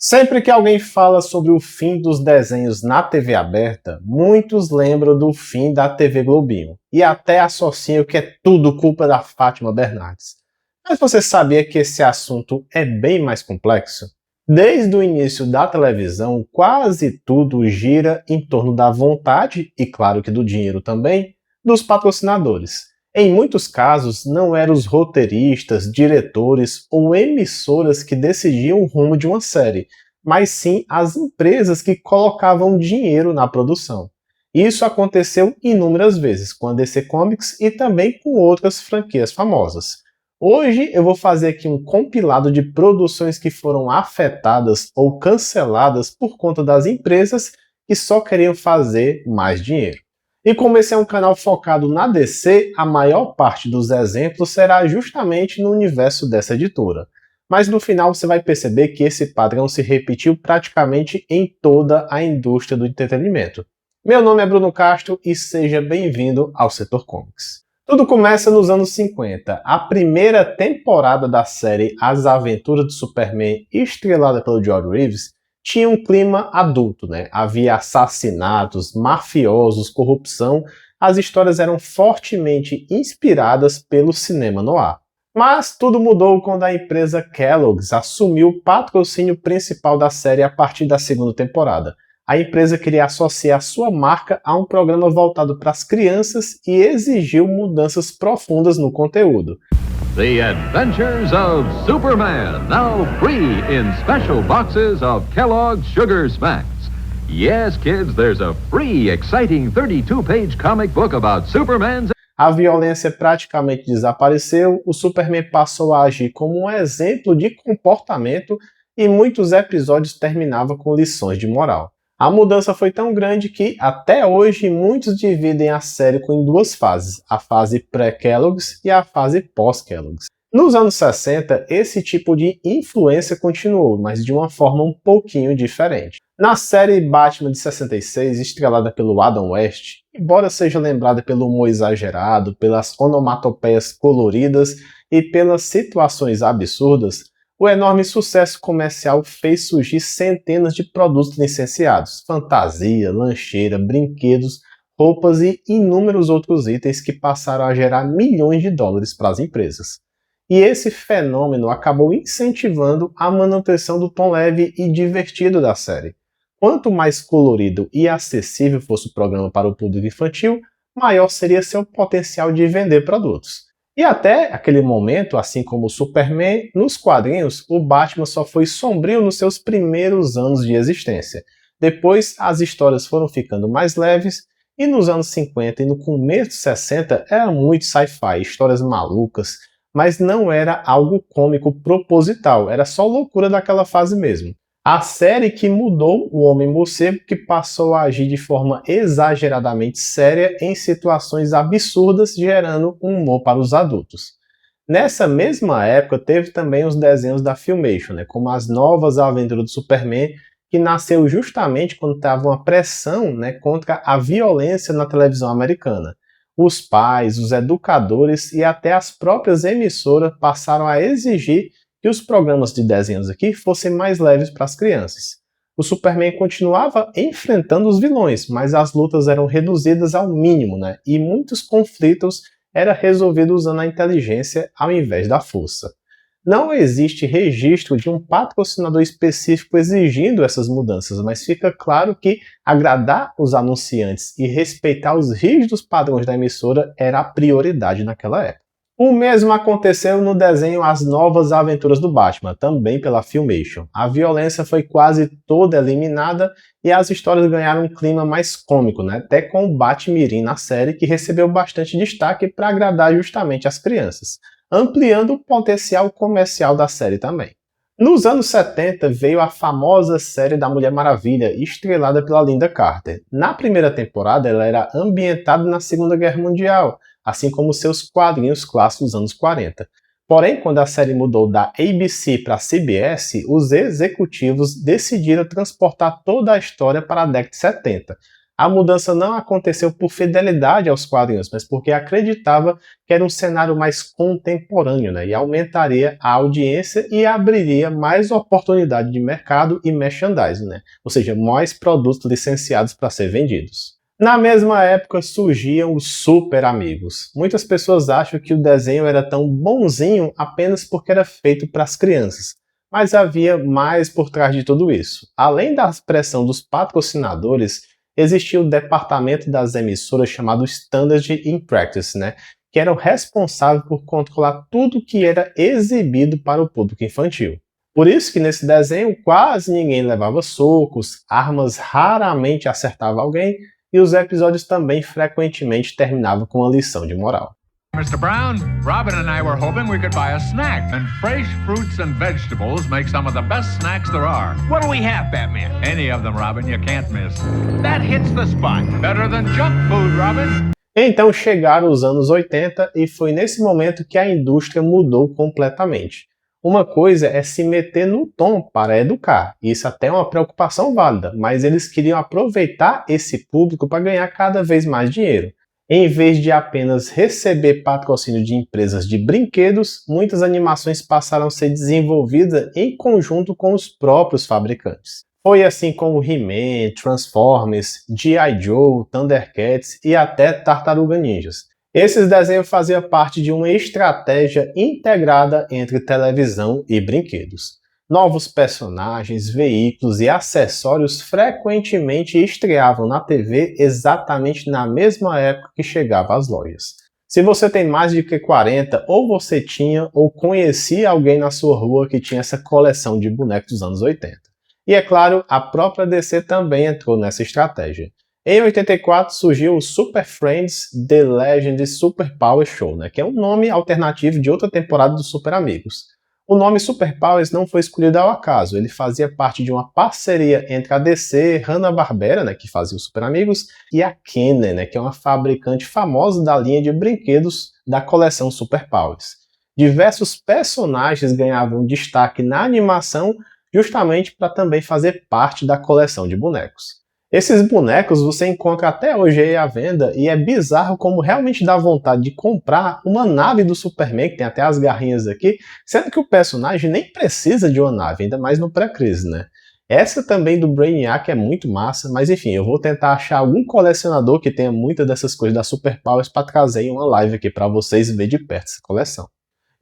Sempre que alguém fala sobre o fim dos desenhos na TV aberta, muitos lembram do fim da TV Globinho e até associam que é tudo culpa da Fátima Bernardes. Mas você sabia que esse assunto é bem mais complexo? Desde o início da televisão, quase tudo gira em torno da vontade, e claro que do dinheiro também, dos patrocinadores. Em muitos casos, não eram os roteiristas, diretores ou emissoras que decidiam o rumo de uma série, mas sim as empresas que colocavam dinheiro na produção. Isso aconteceu inúmeras vezes com a DC Comics e também com outras franquias famosas. Hoje eu vou fazer aqui um compilado de produções que foram afetadas ou canceladas por conta das empresas que só queriam fazer mais dinheiro. E como esse é um canal focado na DC, a maior parte dos exemplos será justamente no universo dessa editora. Mas no final você vai perceber que esse padrão se repetiu praticamente em toda a indústria do entretenimento. Meu nome é Bruno Castro e seja bem-vindo ao Setor Comics. Tudo começa nos anos 50. A primeira temporada da série As Aventuras do Superman, estrelada pelo George Reeves, tinha um clima adulto, né? Havia assassinatos, mafiosos, corrupção. As histórias eram fortemente inspiradas pelo cinema noir. Mas tudo mudou quando a empresa Kellogg's assumiu o patrocínio principal da série a partir da segunda temporada. A empresa queria associar sua marca a um programa voltado para as crianças e exigiu mudanças profundas no conteúdo. The Adventures of Superman, now free in special boxes of Kellogg's Sugar Smacks. Yes, kids, there's a free, exciting 32-page comic book about Superman's... A violência praticamente desapareceu, o Superman passou a agir como um exemplo de comportamento e muitos episódios terminavam com lições de moral. A mudança foi tão grande que, até hoje, muitos dividem a série em duas fases, a fase pré-Kellogg's e a fase pós-Kellogg's. Nos anos 60, esse tipo de influência continuou, mas de uma forma um pouquinho diferente. Na série Batman de 66, estrelada pelo Adam West, embora seja lembrada pelo humor exagerado, pelas onomatopeias coloridas e pelas situações absurdas, o enorme sucesso comercial fez surgir centenas de produtos licenciados, fantasia, lancheira, brinquedos, roupas e inúmeros outros itens que passaram a gerar milhões de dólares para as empresas. E esse fenômeno acabou incentivando a manutenção do tom leve e divertido da série. Quanto mais colorido e acessível fosse o programa para o público infantil, maior seria seu potencial de vender produtos. E até aquele momento, assim como o Superman, nos quadrinhos, o Batman só foi sombrio nos seus primeiros anos de existência. Depois, as histórias foram ficando mais leves, e nos anos 50 e no começo dos 60 era muito sci-fi, histórias malucas, mas não era algo cômico proposital, era só loucura daquela fase mesmo. A série que mudou o Homem-Morcego, que passou a agir de forma exageradamente séria em situações absurdas, gerando um humor para os adultos. Nessa mesma época, teve também os desenhos da Filmation, como As Novas Aventuras do Superman, que nasceu justamente quando estava uma pressão contra a violência na televisão americana. Os pais, os educadores e até as próprias emissoras passaram a exigir que os programas de desenhos aqui fossem mais leves para as crianças. O Superman continuava enfrentando os vilões, mas as lutas eram reduzidas ao mínimo, e muitos conflitos eram resolvidos usando a inteligência ao invés da força. Não existe registro de um patrocinador específico exigindo essas mudanças, mas fica claro que agradar os anunciantes e respeitar os rígidos padrões da emissora era a prioridade naquela época. O mesmo aconteceu no desenho As Novas Aventuras do Batman, também pela Filmation. A violência foi quase toda eliminada e as histórias ganharam um clima mais cômico, até com o Batmirim na série, que recebeu bastante destaque para agradar justamente as crianças, ampliando o potencial comercial da série também. Nos anos 70 veio a famosa série da Mulher Maravilha, estrelada pela Lynda Carter. Na primeira temporada ela era ambientada na Segunda Guerra Mundial, assim como seus quadrinhos clássicos dos anos 40. Porém, quando a série mudou da ABC para a CBS, os executivos decidiram transportar toda a história para a década de 70. A mudança não aconteceu por fidelidade aos quadrinhos, mas porque acreditava que era um cenário mais contemporâneo, né? E aumentaria a audiência e abriria mais oportunidade de mercado e merchandising, né? Ou seja, mais produtos licenciados para ser vendidos. Na mesma época surgiam os Super Amigos. Muitas pessoas acham que o desenho era tão bonzinho apenas porque era feito para as crianças, mas havia mais por trás de tudo isso. Além da pressão dos patrocinadores, existia o departamento das emissoras chamado Standard in Practice, né? Que era o responsável por controlar tudo que era exibido para o público infantil. Por isso que nesse desenho quase ninguém levava socos, armas raramente acertavam alguém e os episódios também frequentemente terminavam com uma lição de moral. Mr. Brown, Robin and I were hoping we could buy a snack, and fresh fruits and vegetables make some of the best snacks there are. What do we have, Batman? Any of them, Robin, you can't miss. That hits the spot. Better than junk food, Robin. Então chegaram os anos 80 e foi nesse momento que a indústria mudou completamente. Uma coisa é se meter no tom para educar, isso até é uma preocupação válida, mas eles queriam aproveitar esse público para ganhar cada vez mais dinheiro. Em vez de apenas receber patrocínio de empresas de brinquedos, muitas animações passaram a ser desenvolvidas em conjunto com os próprios fabricantes. Foi assim como He-Man, Transformers, G.I. Joe, Thundercats e até Tartaruga Ninjas. Esses desenhos faziam parte de uma estratégia integrada entre televisão e brinquedos. Novos personagens, veículos e acessórios frequentemente estreavam na TV exatamente na mesma época que chegava às lojas. Se você tem mais de 40, ou você tinha ou conhecia alguém na sua rua que tinha essa coleção de bonecos dos anos 80. E é claro, a própria DC também entrou nessa estratégia. Em 84 surgiu o Super Friends The Legend Super Power Show, né, que é um nome alternativo de outra temporada dos Super Amigos. O nome Super Powers não foi escolhido ao acaso, ele fazia parte de uma parceria entre a DC, Hanna-Barbera, né, que fazia os Super Amigos, e a Kenner, né, que é uma fabricante famosa da linha de brinquedos da coleção Super Powers. Diversos personagens ganhavam destaque na animação justamente para também fazer parte da coleção de bonecos. Esses bonecos você encontra até hoje aí à venda e é bizarro como realmente dá vontade de comprar uma nave do Superman, que tem até as garrinhas aqui, sendo que o personagem nem precisa de uma nave, ainda mais no pré-crise, né? Essa também do Brainiac é muito massa, mas enfim, eu vou tentar achar algum colecionador que tenha muitas dessas coisas da Super Powers para trazer em uma live aqui para vocês ver de perto essa coleção.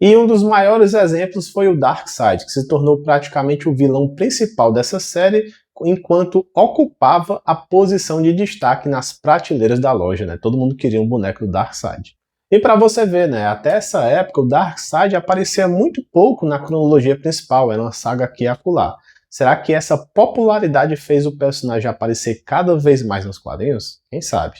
E um dos maiores exemplos foi o Darkseid, que se tornou praticamente o vilão principal dessa série, enquanto ocupava a posição de destaque nas prateleiras da loja, né? Todo mundo queria um boneco do Darkseid. E para você ver, né? Até essa época o Darkseid aparecia muito pouco na cronologia principal, era uma saga aqui e acolá. Será que essa popularidade fez o personagem aparecer cada vez mais nos quadrinhos? Quem sabe?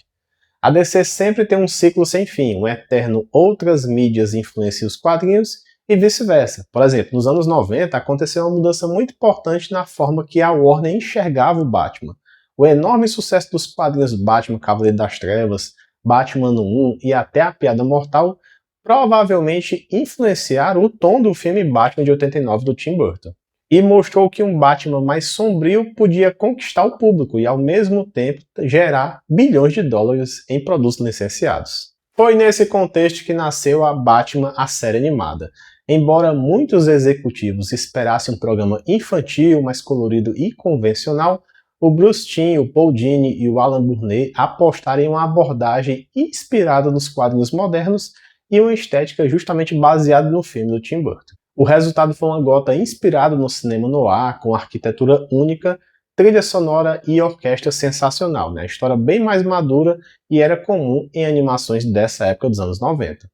A DC sempre tem um ciclo sem fim, um eterno outras mídias influenciam os quadrinhos e vice-versa. Por exemplo, nos anos 90 aconteceu uma mudança muito importante na forma que a Warner enxergava o Batman. O enorme sucesso dos quadrinhos Batman Cavaleiro das Trevas, Batman 1 e até A Piada Mortal provavelmente influenciaram o tom do filme Batman de 89 do Tim Burton. E mostrou que um Batman mais sombrio podia conquistar o público e ao mesmo tempo gerar bilhões de dólares em produtos licenciados. Foi nesse contexto que nasceu a Batman, a série animada. Embora muitos executivos esperassem um programa infantil, mais colorido e convencional, o Bruce Timm, o Paul Dini e o Alan Burnett apostaram em uma abordagem inspirada nos quadrinhos modernos e uma estética justamente baseada no filme do Tim Burton. O resultado foi uma Gotham inspirada no cinema noir, com arquitetura única, trilha sonora e orquestra sensacional, né? A história bem mais madura e era comum em animações dessa época dos anos 90.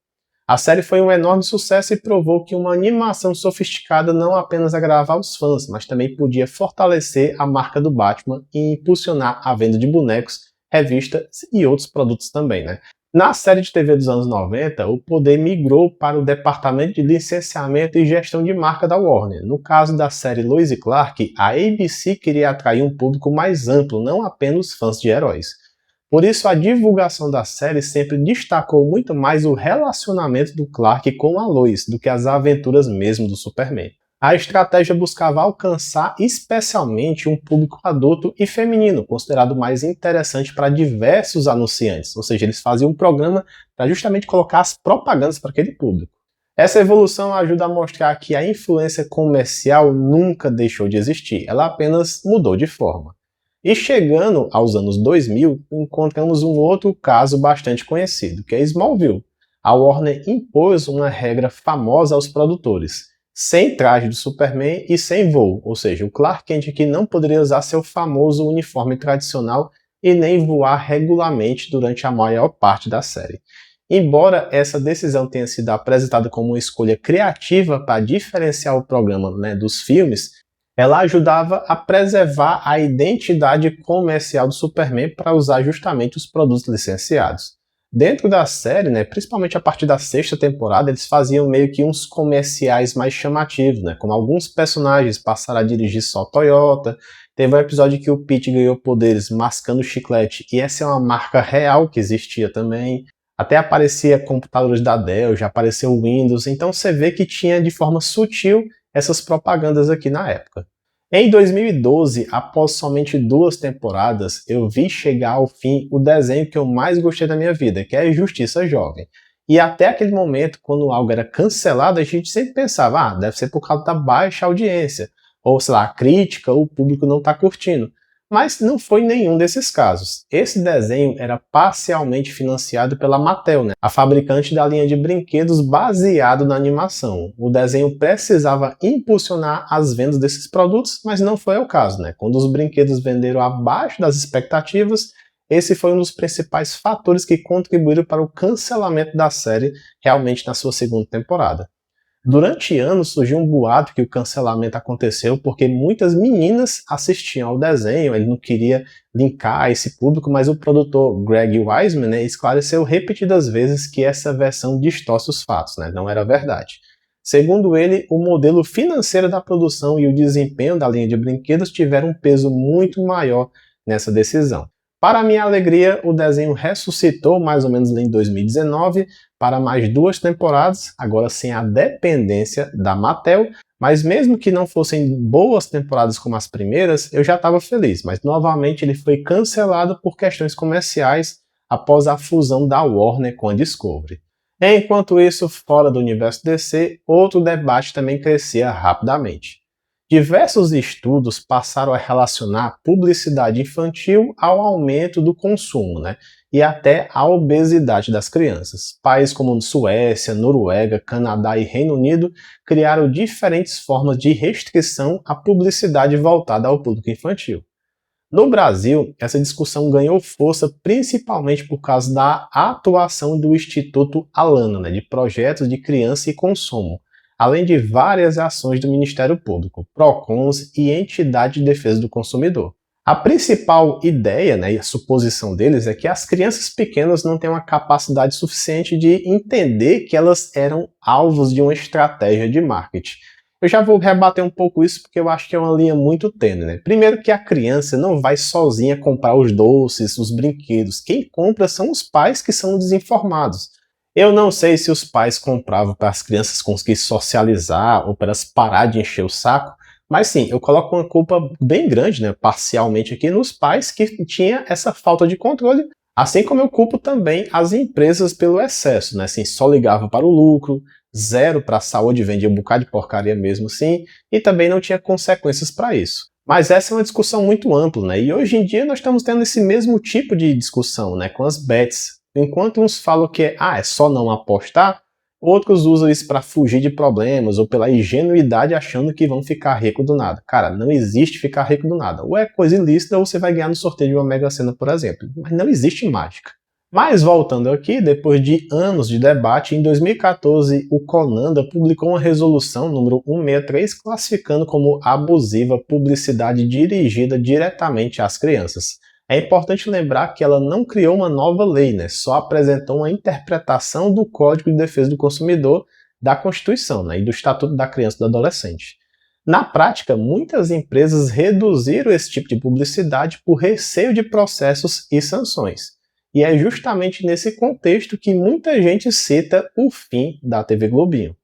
A série foi um enorme sucesso e provou que uma animação sofisticada não apenas agradava os fãs, mas também podia fortalecer a marca do Batman e impulsionar a venda de bonecos, revistas e outros produtos também, né? Na série de TV dos anos 90, o poder migrou para o departamento de licenciamento e gestão de marca da Warner. No caso da série Lois e Clark, a ABC queria atrair um público mais amplo, não apenas fãs de heróis. Por isso, a divulgação da série sempre destacou muito mais o relacionamento do Clark com a Lois do que as aventuras mesmo do Superman. A estratégia buscava alcançar especialmente um público adulto e feminino, considerado mais interessante para diversos anunciantes, ou seja, eles faziam um programa para justamente colocar as propagandas para aquele público. Essa evolução ajuda a mostrar que a influência comercial nunca deixou de existir, ela apenas mudou de forma. E chegando aos anos 2000, encontramos um outro caso bastante conhecido, que é Smallville. A Warner impôs uma regra famosa aos produtores: sem traje do Superman e sem voo, ou seja, o Clark Kent aqui não poderia usar seu famoso uniforme tradicional e nem voar regularmente durante a maior parte da série. Embora essa decisão tenha sido apresentada como uma escolha criativa para diferenciar o programa, dos filmes, ela ajudava a preservar a identidade comercial do Superman para usar justamente os produtos licenciados. Dentro da série, principalmente a partir da 6ª temporada, eles faziam meio que uns comerciais mais chamativos, como alguns personagens passaram a dirigir só Toyota. Teve um episódio que o Pete ganhou poderes mascando chiclete, e essa é uma marca real que existia também. Até aparecia computadores da Dell, já apareceu o Windows, então você vê que tinha de forma sutil essas propagandas aqui na época. Em 2012, após somente 2 temporadas, eu vi chegar ao fim o desenho que eu mais gostei da minha vida, que é Justiça Jovem. E até aquele momento, quando algo era cancelado, a gente sempre pensava, deve ser por causa da baixa audiência, ou sei lá, a crítica, ou o público não está curtindo. Mas não foi nenhum desses casos. Esse desenho era parcialmente financiado pela Mattel, a fabricante da linha de brinquedos baseado na animação. O desenho precisava impulsionar as vendas desses produtos, mas não foi o caso. Quando os brinquedos venderam abaixo das expectativas, esse foi um dos principais fatores que contribuíram para o cancelamento da série realmente na sua 2ª temporada. Durante anos surgiu um boato que o cancelamento aconteceu porque muitas meninas assistiam ao desenho, ele não queria linkar esse público, mas o produtor Greg Weisman esclareceu repetidas vezes que essa versão distorce os fatos, não era verdade. Segundo ele, o modelo financeiro da produção e o desempenho da linha de brinquedos tiveram um peso muito maior nessa decisão. Para minha alegria, o desenho ressuscitou mais ou menos em 2019 para mais 2 temporadas, agora sem a dependência da Mattel, mas mesmo que não fossem boas temporadas como as primeiras, eu já estava feliz, mas novamente ele foi cancelado por questões comerciais após a fusão da Warner com a Discovery. Enquanto isso, fora do universo DC, outro debate também crescia rapidamente. Diversos estudos passaram a relacionar publicidade infantil ao aumento do consumo, e até à obesidade das crianças. Países como Suécia, Noruega, Canadá e Reino Unido criaram diferentes formas de restrição à publicidade voltada ao público infantil. No Brasil, essa discussão ganhou força principalmente por causa da atuação do Instituto Alana, de projetos de criança e consumo, além de várias ações do Ministério Público, PROCONs e entidade de defesa do consumidor. A principal ideia, e a suposição deles é que as crianças pequenas não têm uma capacidade suficiente de entender que elas eram alvos de uma estratégia de marketing. Eu já vou rebater um pouco isso porque eu acho que é uma linha muito tênue. Primeiro que a criança não vai sozinha comprar os doces, os brinquedos. Quem compra são os pais que são desinformados. Eu não sei se os pais compravam para as crianças conseguirem socializar ou para elas parar de encher o saco, mas sim, eu coloco uma culpa bem grande, parcialmente aqui, nos pais que tinham essa falta de controle, assim como eu culpo também as empresas pelo excesso, só ligava para o lucro, zero para a saúde, vendia um bocado de porcaria mesmo assim, e também não tinha consequências para isso. Mas essa é uma discussão muito ampla, e hoje em dia nós estamos tendo esse mesmo tipo de discussão, com as bets. Enquanto uns falam que é só não apostar, outros usam isso para fugir de problemas ou pela ingenuidade achando que vão ficar rico do nada. Cara, não existe ficar rico do nada. Ou é coisa ilícita ou você vai ganhar no sorteio de uma Mega Sena, por exemplo. Mas não existe mágica. Mas voltando aqui, depois de anos de debate, em 2014 o CONANDA publicou uma resolução número 163 classificando como abusiva publicidade dirigida diretamente às crianças. É importante lembrar que ela não criou uma nova lei, só apresentou uma interpretação do Código de Defesa do Consumidor da Constituição e do Estatuto da Criança e do Adolescente. Na prática, muitas empresas reduziram esse tipo de publicidade por receio de processos e sanções. E é justamente nesse contexto que muita gente cita o fim da TV Globinho.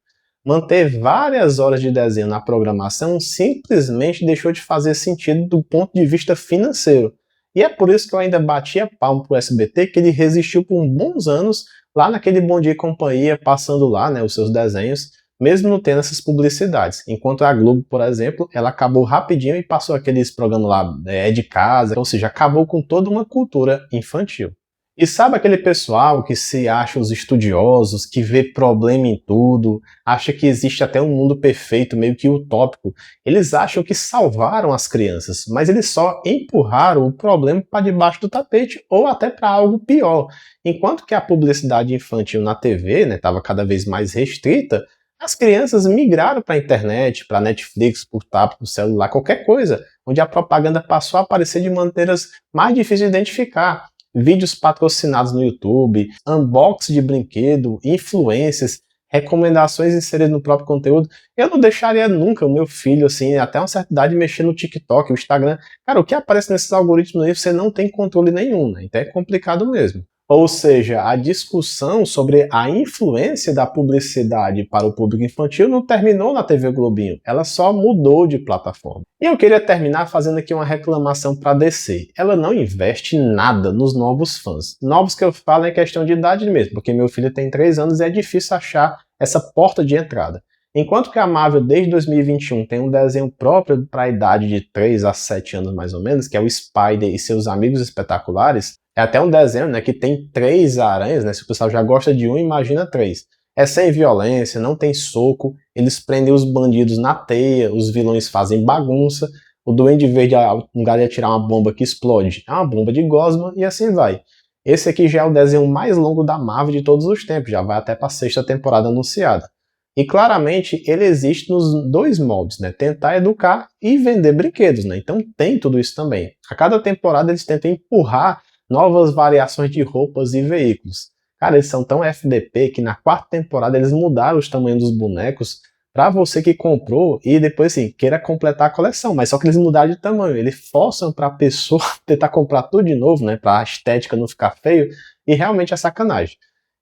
Manter várias horas de desenho na programação simplesmente deixou de fazer sentido do ponto de vista financeiro. E é por isso que eu ainda batia palmo pro SBT, que ele resistiu por bons anos lá naquele Bom Dia e Companhia, passando lá, né, os seus desenhos, mesmo não tendo essas publicidades. Enquanto a Globo, por exemplo, ela acabou rapidinho e passou aqueles programas lá, É de Casa, ou seja, acabou com toda uma cultura infantil. E sabe aquele pessoal que se acha os estudiosos, que vê problema em tudo, acha que existe até um mundo perfeito, meio que utópico? Eles acham que salvaram as crianças, mas eles só empurraram o problema para debaixo do tapete ou até para algo pior. Enquanto que a publicidade infantil na TV estava cada vez mais restrita, as crianças migraram para a internet, para Netflix, por tablet, por celular, qualquer coisa, onde a propaganda passou a aparecer de maneiras mais difíceis de identificar. Vídeos patrocinados no YouTube, unboxing de brinquedo, influências, recomendações inseridas no próprio conteúdo. Eu não deixaria nunca o meu filho, assim, até uma certa idade, mexer no TikTok, o Instagram. Cara, o que aparece nesses algoritmos aí, você não tem controle nenhum, né? Então é complicado mesmo. Ou seja, a discussão sobre a influência da publicidade para o público infantil não terminou na TV Globinho, ela só mudou de plataforma. E eu queria terminar fazendo aqui uma reclamação para a DC. Ela não investe nada nos novos fãs. Novos que eu falo é questão de idade mesmo, porque meu filho tem 3 anos e é difícil achar essa porta de entrada. Enquanto que a Marvel, desde 2021, tem um desenho próprio para a idade de 3 a 7 anos mais ou menos, que é o Spider e seus amigos espetaculares, é até um desenho, né, que tem 3 aranhas, né, se o pessoal já gosta de um, imagina 3. É sem violência, não tem soco, eles prendem os bandidos na teia, os vilões fazem bagunça, o Duende Verde, no lugar de atirar uma bomba que explode, é uma bomba de gosma e assim vai. Esse aqui já é o desenho mais longo da Marvel de todos os tempos, já vai até para a 6ª temporada anunciada. E claramente ele existe nos 2 moldes, né? Tentar educar e vender brinquedos, né? Então tem tudo isso também. A cada temporada eles tentam empurrar novas variações de roupas e veículos. Cara, eles são tão FDP que na 4ª temporada eles mudaram os tamanhos dos bonecos para você que comprou e depois assim, queira completar a coleção, mas só que eles mudaram de tamanho, eles forçam para a pessoa tentar comprar tudo de novo, né? Para a estética não ficar feio, e realmente é sacanagem.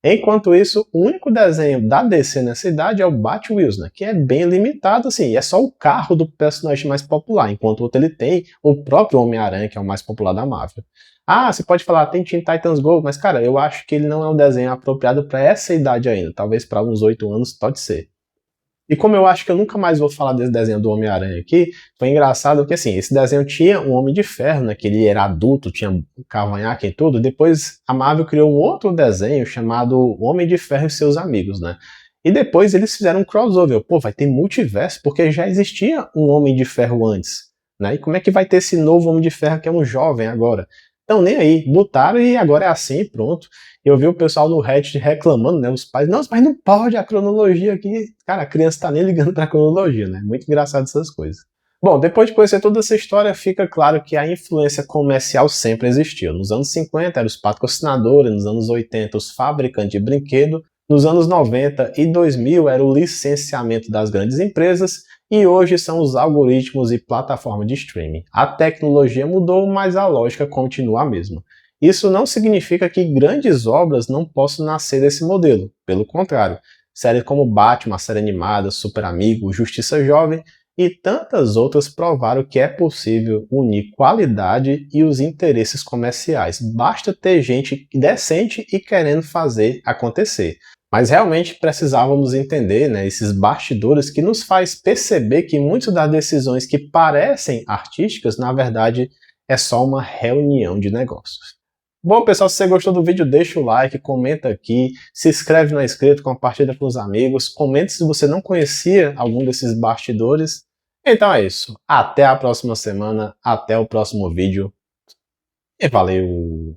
Enquanto isso, o único desenho da DC nessa idade é o Batwheels, né, que é bem limitado, assim, é só o carro do personagem mais popular, enquanto o outro ele tem o próprio Homem-Aranha, que é o mais popular da Marvel. Ah, você pode falar, tem Teen Titans Go, mas cara, eu acho que ele não é um desenho apropriado para essa idade ainda, talvez para uns 8 anos pode ser. E como eu acho que eu nunca mais vou falar desse desenho do Homem-Aranha aqui, foi engraçado porque assim, esse desenho tinha um Homem de Ferro, né, que ele era adulto, tinha cavanhaque e tudo, depois a Marvel criou um outro desenho chamado Homem de Ferro e Seus Amigos, né, e depois eles fizeram um crossover, pô, vai ter multiverso, porque já existia um Homem de Ferro antes, né, e como é que vai ter esse novo Homem de Ferro que é um jovem agora? Então nem aí, botaram e agora é assim, pronto. Eu vi o pessoal no Reddit reclamando, né, os pais, não, mas não pode a cronologia aqui. Cara, a criança tá nem ligando pra cronologia, né, muito engraçado essas coisas. Bom, depois de conhecer toda essa história, fica claro que a influência comercial sempre existiu. Nos anos 50 eram os patrocinadores, nos anos 80 os fabricantes de brinquedo, nos anos 90 e 2000 era o licenciamento das grandes empresas, e hoje são os algoritmos e plataformas de streaming. A tecnologia mudou, mas a lógica continua a mesma. Isso não significa que grandes obras não possam nascer desse modelo. Pelo contrário, séries como Batman, a série animada, Super Amigo, Justiça Jovem e tantas outras provaram que é possível unir qualidade e os interesses comerciais. Basta ter gente decente e querendo fazer acontecer. Mas realmente precisávamos entender, né, esses bastidores que nos faz perceber que muitas das decisões que parecem artísticas, na verdade, é só uma reunião de negócios. Bom, pessoal, se você gostou do vídeo, deixa o like, comenta aqui, se inscreve se não é inscrito, compartilha com os amigos, comente se você não conhecia algum desses bastidores. Então é isso. Até a próxima semana, até o próximo vídeo e valeu!